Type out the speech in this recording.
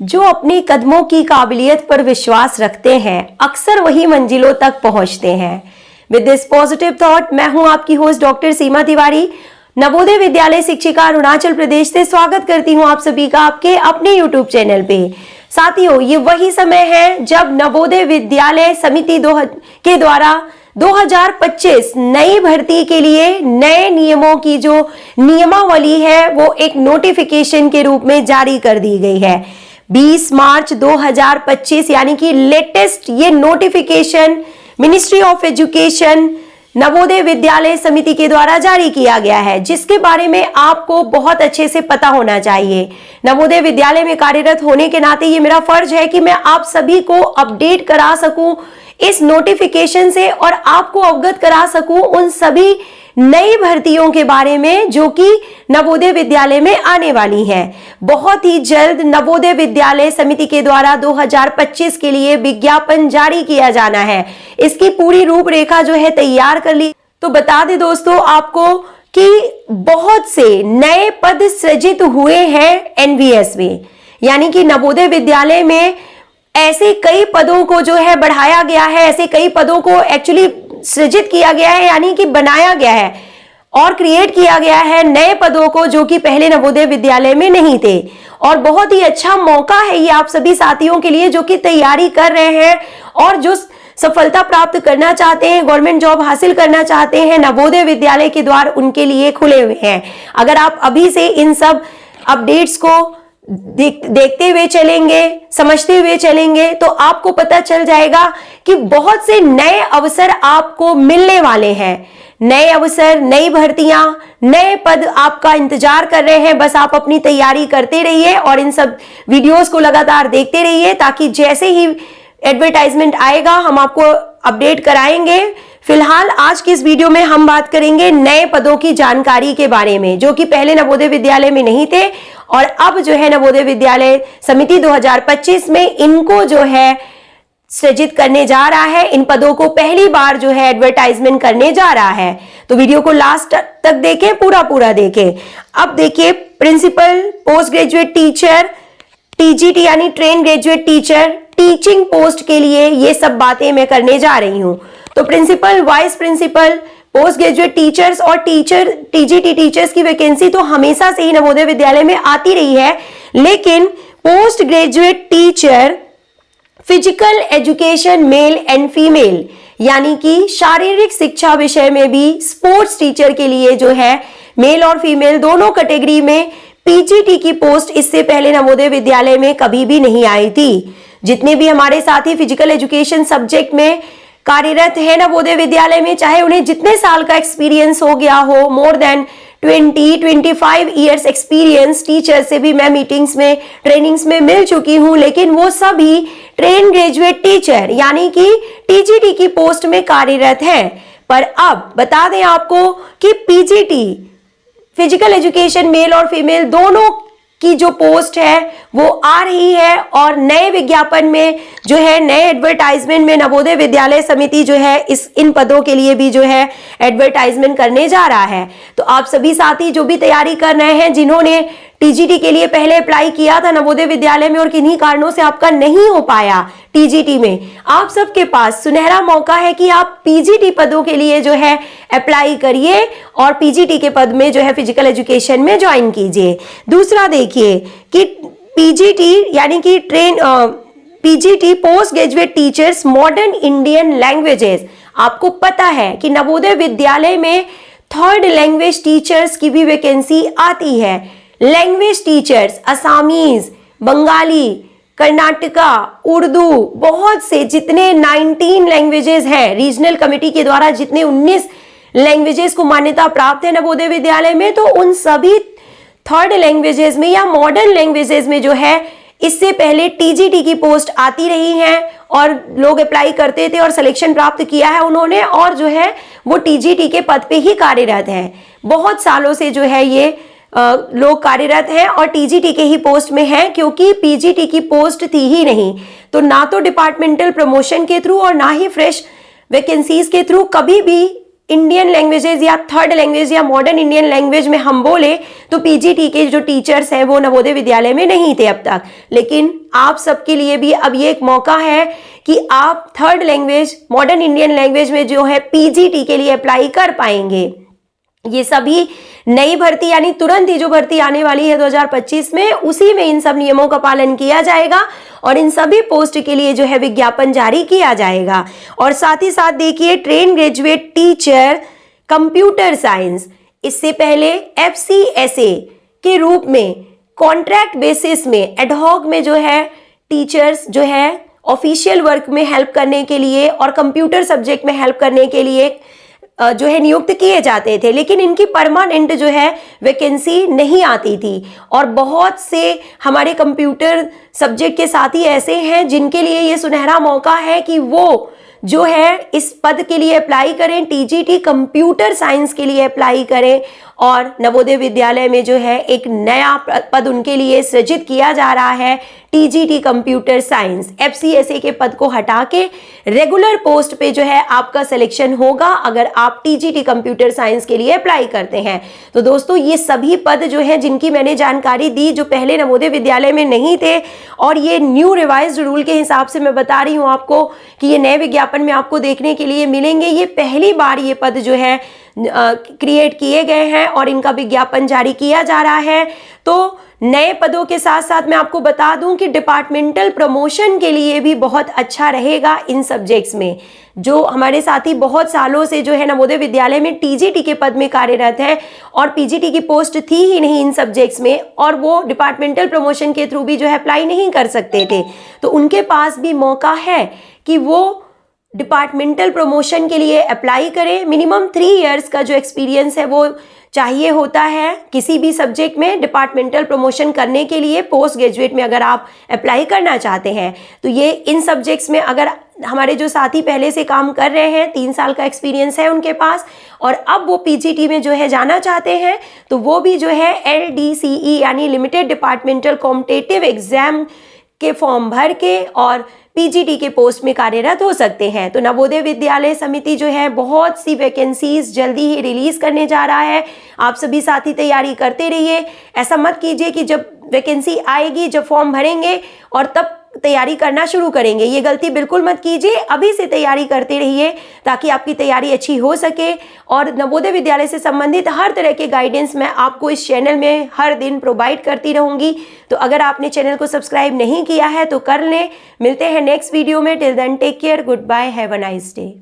जो अपने कदमों की काबिलियत पर विश्वास रखते हैं अक्सर वही मंजिलों तक पहुंचते हैं। विद दिस पॉजिटिव थॉट मैं हूं आपकी होस्ट डॉक्टर सीमा तिवारी, नवोदय विद्यालय शिक्षिका अरुणाचल प्रदेश से स्वागत करती हूं आप सभी का आपके अपने यूट्यूब चैनल पे। साथियों, ये वही समय है जब नवोदय विद्यालय समिति के द्वारा 2025 नई भर्ती के लिए नए नियमों की जो नियमावली है वो एक नोटिफिकेशन के रूप में जारी कर दी गई है। 20 मार्च 2025 यानी कि लेटेस्ट ये notification ministry of education Navodaya Vidyalaya समिति के द्वारा जारी किया गया है, जिसके बारे में आपको बहुत अच्छे से पता होना चाहिए। नवोदय विद्यालय में कार्यरत होने के नाते ये मेरा फर्ज है कि मैं आप सभी को अपडेट करा सकूं इस नोटिफिकेशन से और आपको अवगत करा सकूं उन सभी नई भर्तियों के बारे में जो कि नवोदय विद्यालय में आने वाली हैं। बहुत ही जल्द नवोदय विद्यालय समिति के द्वारा 2025 के लिए विज्ञापन जारी किया जाना है। इसकी पूरी रूपरेखा जो है तैयार कर ली। तो बता दें दोस्तों आपको कि बहुत से नए पद सृजित हुए हैं एनवीएस में, यानी कि नवोदय विद्यालय में ऐसे कई पदों को जो है बढ़ाया गया है, ऐसे कई पदों को एक्चुअली सृजित किया गया है, यानी कि बनाया गया है और क्रिएट किया गया है नए पदों को जो कि पहले नवोदय विद्यालय में नहीं थे। और बहुत ही अच्छा मौका है ये आप सभी साथियों के लिए जो कि तैयारी कर रहे हैं और जो सफलता प्राप्त करना चाहते हैं, गवर्नमेंट जॉब हासिल करना चाहते हैं। नवोदय विद्यालय के द्वार उनके लिए खुले हुए हैं। अगर आप अभी से इन सब अपडेट्स को देखते हुए चलेंगे, समझते हुए चलेंगे, तो आपको पता चल जाएगा कि बहुत से नए अवसर आपको मिलने वाले हैं। नए अवसर, नई भर्तियां, नए पद आपका इंतजार कर रहे हैं। बस आप अपनी तैयारी करते रहिए और इन सब वीडियोस को लगातार देखते रहिए ताकि जैसे ही एडवर्टाइजमेंट आएगा हम आपको अपडेट कराएंगे। फिलहाल आज की इस वीडियो में हम बात करेंगे नए पदों की जानकारी के बारे में जो कि पहले नवोदय विद्यालय में नहीं थे और अब जो है नवोदय विद्यालय समिति 2025 में इनको जो है सृजित करने जा रहा है। इन पदों को पहली बार जो है एडवर्टाइजमेंट करने जा रहा है। तो वीडियो को लास्ट तक देखें, पूरा देखें। अब देखिए, principal, post graduate teacher, TGT यानी train graduate teacher, teaching post के लिए ये सब बातें मैं करने जा रही हूं। तो principal, vice principal, post graduate teachers और टीचर टीजीटी टीचर्स की वैकेंसी तो हमेशा से ही नवोदय विद्यालय में आती रही है, लेकिन post graduate teacher physical education male and female यानी कि शारीरिक शिक्षा विषय में भी स्पोर्ट्स टीचर के लिए जो है मेल और फीमेल दोनों कैटेगरी में पीजीटी की पोस्ट इससे पहले नवोदय विद्यालय में कभी भी नहीं आई थी। जितने भी हमारे साथी फिजिकल एजुकेशन सब्जेक्ट में कार्यरत है नवोदय विद्यालय में, चाहे उन्हें जितने साल का एक्सपीरियंस हो गया हो, more than 25 years experience, teacher से भी मैं मीटिंग्स में, ट्रेनिंग्स में मिल चुकी हूं, लेकिन वो सभी ट्रेन ग्रेजुएट टीचर यानी कि टीजीटी की पोस्ट में कार्यरत हैं। पर अब बता दें आपको कि पीजीटी फिजिकल एजुकेशन मेल और फीमेल दोनों की जो पोस्ट है वो आ रही है और नए विज्ञापन में जो है, नए एडवर्टाइजमेंट में नवोदय विद्यालय समिति जो है इन पदों के लिए भी जो है एडवर्टाइजमेंट करने जा रहा है। तो आप सभी साथी जो भी तैयारी कर रहे हैं, जिन्होंने टीजीटी के लिए पहले अप्लाई किया था नवोदय विद्यालय में और किन्हीं कारणों से आपका नहीं हो पाया टीजीटी में, आप सबके पास सुनहरा मौका है कि आप पीजीटी पदों के लिए जो है अप्लाई करिए और पीजीटी के पद में जो है फिजिकल एजुकेशन में ज्वाइन कीजिए। दूसरा देखिए कि पीजीटी यानी कि PGT post graduate teachers modern Indian languages, आपको पता है कि नवोदय विद्यालय में थर्ड लैंग्वेज टीचर्स की भी वैकेंसी आती है। Language teachers Assamese, Bengali, Karnataka, Urdu, बहुत से जितने 19 लैंग्वेजेस हैं रीजनल कमेटी के द्वारा, जितने 19 लैंग्वेजेस को मान्यता प्राप्त है नवोदय विद्यालय में, तो उन सभी थर्ड लैंग्वेजेस में या मॉडर्न लैंग्वेजेस में जो है इससे पहले टीजीटी की पोस्ट आती रही हैं और लोग अप्लाई करते थे और सिलेक्शन प्राप्त किया है उन्होंने और जो है वो टीजीटी के पद पे ही कार्यरत हैं। बहुत सालों से जो है ये लोग कार्यरत हैं और टीजीटी के ही पोस्ट में हैं, क्योंकि पीजीटी की पोस्ट थी ही नहीं। तो ना तो डिपार्टमेंटल प्रमोशन के थ्रू और ना ही फ्रेश वैकेंसीज के थ्रू कभी भी इंडियन लैंग्वेजेस या थर्ड लैंग्वेज या मॉडर्न इंडियन लैंग्वेज में हम बोले तो पीजीटी के जो टीचर्स हैं वो नवोदय विद्यालय में नहीं थे अब तक, लेकिन आप सबके लिए भी अब ये एक मौका है कि आप third language modern Indian language में जो है पीजीटी के लिए अप्लाई कर पाएंगे। ये सभी नई भर्ती यानी तुरंत ही जो भर्ती आने वाली है 2025 में, उसी में इन सब नियमों का पालन किया जाएगा और इन सभी पोस्ट के लिए जो है विज्ञापन जारी किया जाएगा। और साथ ही साथ देखिए, train graduate teacher computer science, इससे पहले FCSA के रूप में कॉन्ट्रैक्ट बेसिस में एडहॉक में जो है टीचर्स जो है ऑफिशियल वर्क में हेल्प करने के लिए और कंप्यूटर सब्जेक्ट में हेल्प करने के लिए जो है नियुक्त किए जाते थे, लेकिन इनकी परमानेंट जो है वैकेंसी नहीं आती थी। और बहुत से हमारे कंप्यूटर सब्जेक्ट के साथी ऐसे हैं जिनके लिए ये सुनहरा मौका है कि वो जो है इस पद के लिए अप्लाई करें, टीजीटी कंप्यूटर साइंस के लिए अप्लाई करें और नवोदय विद्यालय में जो है एक नया पद उनके लिए सृजित किया जा रहा है, टीजीटी कंप्यूटर साइंस। FCSA के पद को हटा के रेगुलर पोस्ट पे जो है आपका सिलेक्शन होगा अगर आप टीजीटी कंप्यूटर साइंस के लिए अप्लाई करते हैं। तो दोस्तों, ये सभी पद जो है जिनकी मैंने जानकारी दी, जो पहले नवोदय विद्यालय में नहीं थे और ये न्यू रिवाइज्ड रूल के हिसाब से मैं बता रही हूँ आपको कि ये नए विज्ञापन में आपको देखने के लिए मिलेंगे। ये पहली बार ये पद जो है क्रिएट किए गए हैं और इनका विज्ञापन जारी किया जा रहा है। तो नए पदों के साथ साथ मैं आपको बता दूं कि डिपार्टमेंटल प्रमोशन के लिए भी बहुत अच्छा रहेगा इन सब्जेक्ट्स में। जो हमारे साथी बहुत सालों से जो है नवोदय विद्यालय में टीजीटी के पद में कार्यरत हैं और पीजीटी की पोस्ट थी ही नहीं इन सब्जेक्ट्स में और वो डिपार्टमेंटल प्रमोशन के थ्रू भी जो है अप्लाई नहीं कर सकते थे, तो उनके पास भी मौका है कि वो डिपार्टमेंटल प्रमोशन के लिए अप्लाई करें। मिनिमम 3 इयर्स का जो एक्सपीरियंस है वो चाहिए होता है किसी भी सब्जेक्ट में डिपार्टमेंटल प्रमोशन करने के लिए। पोस्ट ग्रेजुएट में अगर आप अप्लाई करना चाहते हैं तो ये इन सब्जेक्ट्स में अगर हमारे जो साथी पहले से काम कर रहे हैं, 3 साल का एक्सपीरियंस है उनके पास और अब वो पीजीटी में जो है जाना चाहते हैं, तो वो भी जो है LDCE यानी लिमिटेड डिपार्टमेंटल कॉम्पिटिटिव एग्जाम के फॉर्म भर के और पीजीटी के पोस्ट में कार्यरत हो सकते हैं। तो नवोदय विद्यालय समिति जो है बहुत सी वैकेंसीज जल्दी ही रिलीज करने जा रहा है। आप सभी साथी तैयारी करते रहिए। ऐसा मत कीजिए कि जब वैकेंसी आएगी, जब फॉर्म भरेंगे और तब तैयारी करना शुरू करेंगे, ये गलती बिल्कुल मत कीजिए। अभी से तैयारी करते रहिए ताकि आपकी तैयारी अच्छी हो सके। और नवोदय विद्यालय से संबंधित हर तरह के गाइडेंस मैं आपको इस चैनल में हर दिन प्रोवाइड करती रहूंगी। तो अगर आपने चैनल को सब्सक्राइब नहीं किया है तो कर लें। मिलते हैं नेक्स्ट वीडियो में। Till then take care, good bye, have a nice day.